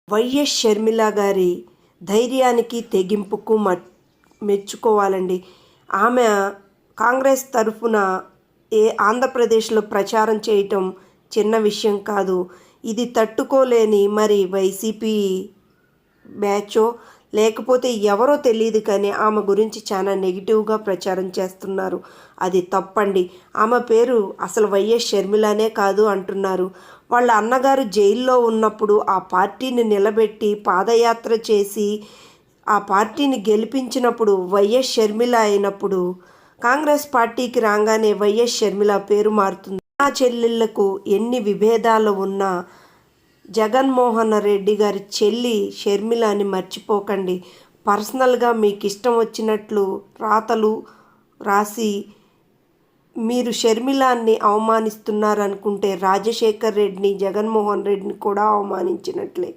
YS Sharmila గారి ధైర్యానికి తెగింపుకు మెచ్చుకోవాలండి. ఆమె కాంగ్రెస్ తరఫున ఆంధ్రప్రదేశ్లో ప్రచారం చేయటం చిన్న విషయం కాదు. ఇది తట్టుకోలేని మరి వైసీపీ బ్యాచో లేకపోతే ఎవరో తెలియదు కానీ ఆమె గురించి చాలా నెగిటివ్గా ప్రచారం చేస్తున్నారు. అది తప్పండి. ఆమె పేరు అసలు వైఎస్ షర్మిలనే కాదు అంటున్నారు. వాళ్ళ అన్నగారు జైల్లో ఉన్నప్పుడు ఆ పార్టీని నిలబెట్టి పాదయాత్ర చేసి ఆ పార్టీని గెలిపించినప్పుడు వైఎస్ షర్మిల అయినప్పుడు కాంగ్రెస్ పార్టీకి రాగానే వైఎస్ షర్మిల పేరు మారుతుంది. నా చెల్లెళ్లకు ఎన్ని విభేదాలు ఉన్నా జగన్మోహన్ రెడ్డి గారి చెల్లి షర్మిల అని మర్చిపోకండి. పర్సనల్గా మీకు ఇష్టం వచ్చినట్లు రాతలు రాసి మీరు షర్మిలాన్ని అవమానిస్తున్నారనుకుంటే రాజశేఖర్ రెడ్డిని జగన్మోహన్ రెడ్డిని కూడా అవమానించినట్లే.